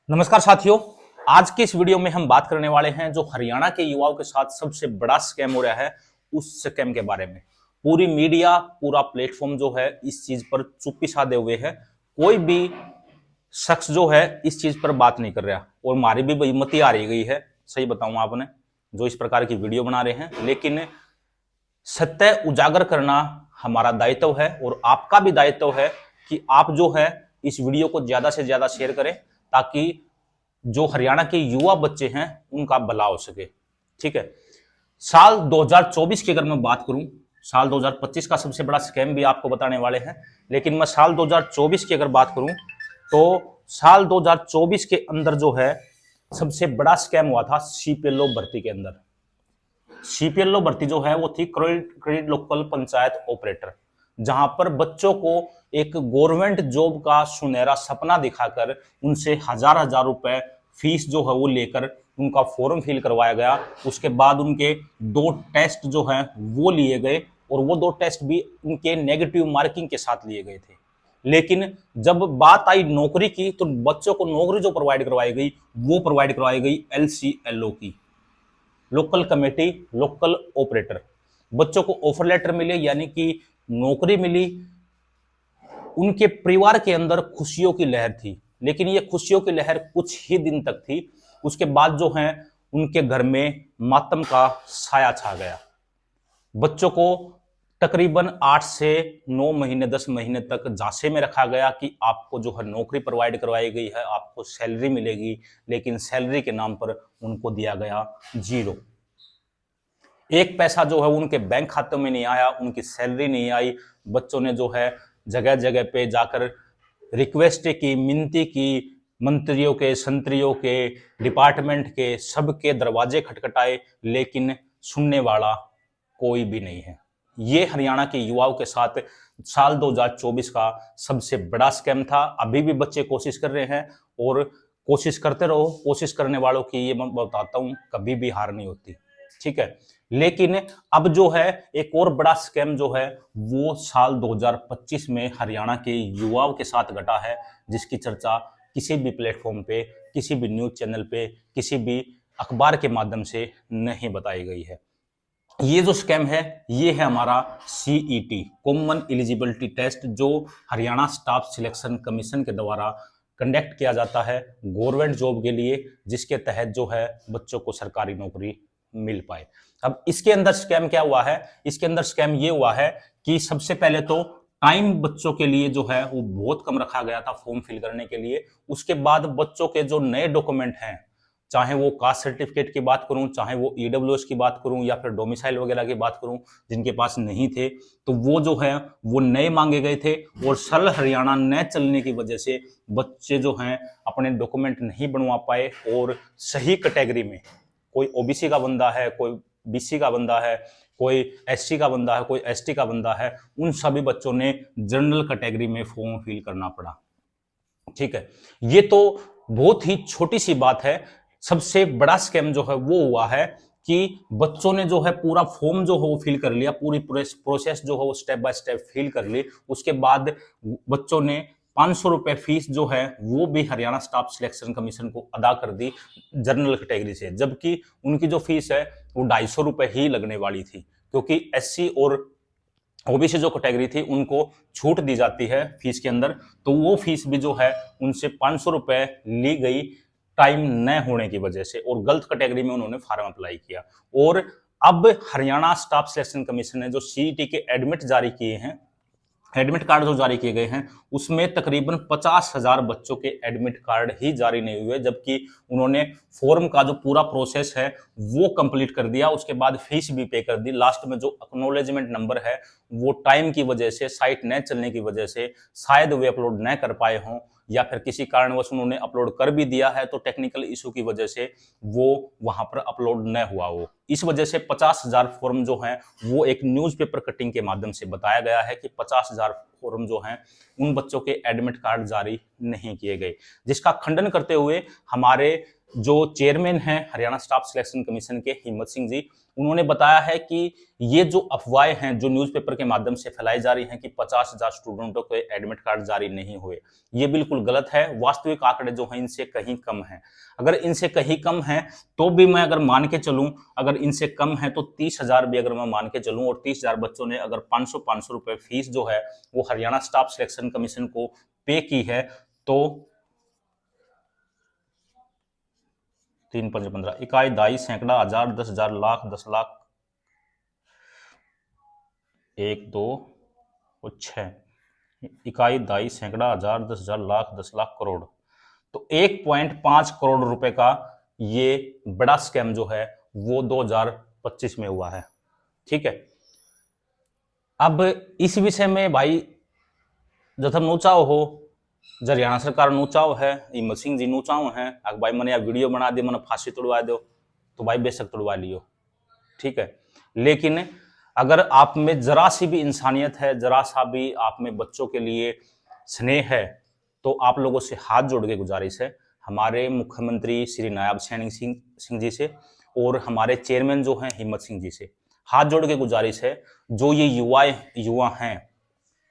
नमस्कार साथियों। आज की इस वीडियो में हम बात करने वाले हैं जो हरियाणा के युवाओं के साथ सबसे बड़ा स्कैम हो रहा है उस स्कैम के बारे में। पूरी मीडिया पूरा प्लेटफॉर्म जो है इस चीज पर चुप्पी साधे हुए है। कोई भी शख्स जो है इस चीज पर बात नहीं कर रहा और हमारी भी बेइज्जती आ रही गई है। सही बताऊं आपने जो इस प्रकार की वीडियो बना रहे हैं, लेकिन सत्य उजागर करना हमारा दायित्व है और आपका भी दायित्व है कि आप जो है इस वीडियो को ज्यादा से ज्यादा शेयर करें ताकि जो हरियाणा के युवा बच्चे हैं उनका भला हो सके। ठीक है। साल 2024 की अगर मैं बात करूं, साल 2025 का सबसे बड़ा स्कैम भी आपको बताने वाले हैं, लेकिन मैं साल 2024 की अगर बात करूं तो साल 2024 के अंदर जो है सबसे बड़ा स्कैम हुआ था सीपीएलओ भर्ती के अंदर। सीपीएलओ भर्ती जो है वो थी क्रेडिट लोकल पंचायत ऑपरेटर, जहां पर बच्चों को एक गवर्नमेंट जॉब का सुनहरा सपना दिखाकर उनसे हजार हजार रुपए फीस जो है वो लेकर उनका फॉर्म फिल करवाया गया। उसके बाद उनके 2 टेस्ट जो हैं वो लिए गए और वो 2 टेस्ट भी उनके नेगेटिव मार्किंग के साथ लिए गए थे। लेकिन जब बात आई नौकरी की तो बच्चों को नौकरी जो प्रोवाइड करवाई गई वो प्रोवाइड करवाई गई LCLO की, लोकल कमेटी लोकल ऑपरेटर। बच्चों को ऑफर लेटर मिले यानी कि नौकरी मिली। उनके परिवार के अंदर खुशियों की लहर थी, लेकिन ये खुशियों की लहर कुछ ही दिन तक थी। उसके बाद जो है उनके घर में मातम का साया छा गया। बच्चों को तकरीबन 8 से 9 महीने 10 महीने तक झांसे में रखा गया कि आपको जो है नौकरी प्रोवाइड करवाई गई है, आपको सैलरी मिलेगी, लेकिन सैलरी के नाम पर उनको दिया गया 0। एक पैसा जो है उनके बैंक खातों में नहीं आया, उनकी सैलरी नहीं आई। बच्चों ने जो है जगह जगह पे जाकर रिक्वेस्ट की, मिनती की, मंत्रियों के, संतरियों के, डिपार्टमेंट के, सबके दरवाजे खटखटाए, लेकिन सुनने वाला कोई भी नहीं है। ये हरियाणा के युवाओं के साथ साल 2024 का सबसे बड़ा स्कैम था। अभी भी बच्चे कोशिश कर रहे हैं और कोशिश करते रहो। कोशिश करने वालों की ये मैं बताता हूं कभी भी हार नहीं होती। ठीक है। लेकिन अब जो है एक और बड़ा स्कैम जो है वो साल 2025 में हरियाणा के युवाओं के साथ घटा है, जिसकी चर्चा किसी भी प्लेटफॉर्म पे, किसी भी न्यूज चैनल पे, किसी भी अखबार के माध्यम से नहीं बताई गई है। ये जो स्कैम है ये है हमारा CET कॉमन एलिजिबिलिटी टेस्ट, जो हरियाणा स्टाफ सिलेक्शन कमीशन के द्वारा कंडक्ट किया जाता है गवर्नमेंट जॉब के लिए, जिसके तहत जो है बच्चों को सरकारी नौकरी मिल पाए। अब इसके अंदर स्कैम क्या हुआ है? इसके अंदर स्कैम ये हुआ है कि सबसे पहले तो टाइम बच्चों के लिए जो है वो बहुत कम रखा गया था फॉर्म फिल करने के लिए। उसके बाद बच्चों के जो नए डॉक्यूमेंट हैं, चाहे वो कास्ट सर्टिफिकेट की बात करूं, चाहे वो EWS की बात करूं या फिर डोमिसाइल वगैरह की बात करूं, जिनके पास नहीं थे तो वो जो है वो नए मांगे गए थे। और सरल हरियाणा न चलने की वजह से बच्चे जो हैं अपने डॉक्यूमेंट नहीं बनवा पाए और सही कैटेगरी में, कोई OBC का बंदा है, कोई BC का बंदा है, कोई SC का बंदा है, कोई ST का बंदा है, उन सभी बच्चों ने जनरल कैटेगरी में फॉर्म फिल करना पड़ा। ठीक है। ये तो बहुत ही छोटी सी बात है। सबसे बड़ा स्कैम जो है वो हुआ है कि बच्चों ने जो है पूरा फॉर्म जो है वो फिल कर लिया, पूरी प्रोसेस जो है वो स्टेप बाय स्टेप फिल कर ली। उसके बाद बच्चों ने 500 रुपए फीस जो है वो भी हरियाणा स्टाफ सिलेक्शन कमीशन को अदा कर दी जनरल कैटेगरी से, जबकि उनकी जो फीस है वो 250 रुपए ही लगने वाली थी, क्योंकि SC और OBC जो कैटेगरी थी उनको छूट दी जाती है फीस के अंदर। तो वो फीस भी जो है उनसे 500 रुपए ली गई टाइम न होने की वजह से, और गलत कैटेगरी में उन्होंने फॉर्म अप्लाई किया। और अब हरियाणा स्टाफ सिलेक्शन कमीशन ने जो CET के एडमिट जारी किए हैं, एडमिट कार्ड जो जारी किए गए हैं, उसमें तकरीबन 50,000 बच्चों के एडमिट कार्ड ही जारी नहीं हुए, जबकि उन्होंने फॉर्म का जो पूरा प्रोसेस है वो कंप्लीट कर दिया। उसके बाद फीस भी पे कर दी। लास्ट में जो एक्नॉलेजमेंट नंबर है वो टाइम की वजह से, साइट न चलने की वजह से शायद वे अपलोड न कर पाए हों, या फिर किसी कारणवश उन्होंने अपलोड कर भी दिया है तो टेक्निकल इशू की वजह से वो वहां पर अपलोड न हुआ हो। इस वजह से 50,000 फॉर्म जो हैं वो एक न्यूज़पेपर कटिंग के माध्यम से बताया गया है कि 50,000 फॉर्म जो हैं उन बच्चों के एडमिट कार्ड जारी नहीं किए गए, जिसका खंडन करते हुए हमारे जो चेयरमैन हैं हरियाणा स्टाफ सिलेक्शन कमीशन के हिम्मत सिंह जी, उन्होंने बताया है कि ये जो अफवाहें हैं जो न्यूज़पेपर के माध्यम से फैलाई जा रही हैं कि 50,000 स्टूडेंटों को एडमिट कार्ड जारी नहीं हुए, ये बिल्कुल गलत है। वास्तविक आंकड़े जो हैं इनसे कहीं कम हैं। अगर इनसे कहीं कम हैं तो भी मैं अगर मान के चलूं, अगर इनसे कम है तो 30,000 भी अगर मैं मान के चलूं और 30,000 बच्चों ने अगर 500 रुपए फीस जो है वो हरियाणा स्टाफ सिलेक्शन कमीशन को पे की है, तो 3 5 15 इकाई दाई सैकड़ा हजार 10,000 लाख 10 लाख 1 2 और 6 इकाई दाई सैकड़ा हजार 10,000 लाख 10 लाख करोड़, तो 1.5 करोड़ रुपए का ये बड़ा स्कैम जो है वो 2025 में हुआ है। ठीक है, अब इस विषय में भाई जथम नूचाओ हो, जब हरियाणा सरकार नूचाओ है, हिम्मत सिंह जी नूचाओ हैं, अगर भाई मैंने वीडियो बना दी, मैंने फांसी तुड़वा दो, तो भाई बेशक तुड़वा लियो। ठीक है, लेकिन अगर आप में जरा सी भी इंसानियत है, जरा सा भी आप में बच्चों के लिए स्नेह है, तो आप लोगों से हाथ जोड़ के गुजारिश है, हमारे मुख्यमंत्री श्री नायब सैनिक सिंह जी से और हमारे चेयरमैन जो हैं हिम्मत सिंह जी से हाथ जोड़ के गुजारिश है, जो ये युवा हैं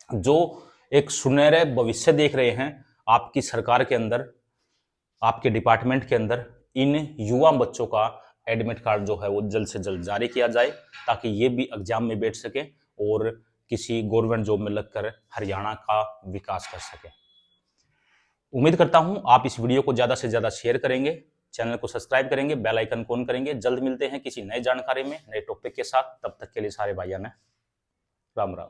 जो एक सुनहरे भविष्य देख रहे हैं आपकी सरकार के अंदर, आपके डिपार्टमेंट के अंदर, इन युवा बच्चों का एडमिट कार्ड जो है वो जल्द से जल्द जारी किया जाए ताकि ये भी एग्जाम में बैठ सके और किसी गवर्नमेंट जॉब में लगकर हरियाणा का विकास कर सके। उम्मीद करता हूं आप इस वीडियो को ज्यादा से ज्यादा शेयर करेंगे, चैनल को सब्सक्राइब करेंगे, बेल आइकन ऑन करेंगे। जल्द मिलते हैं किसी नए जानकारी में, नए टॉपिक के साथ। तब तक के लिए सारे भाइयों ने राम राम।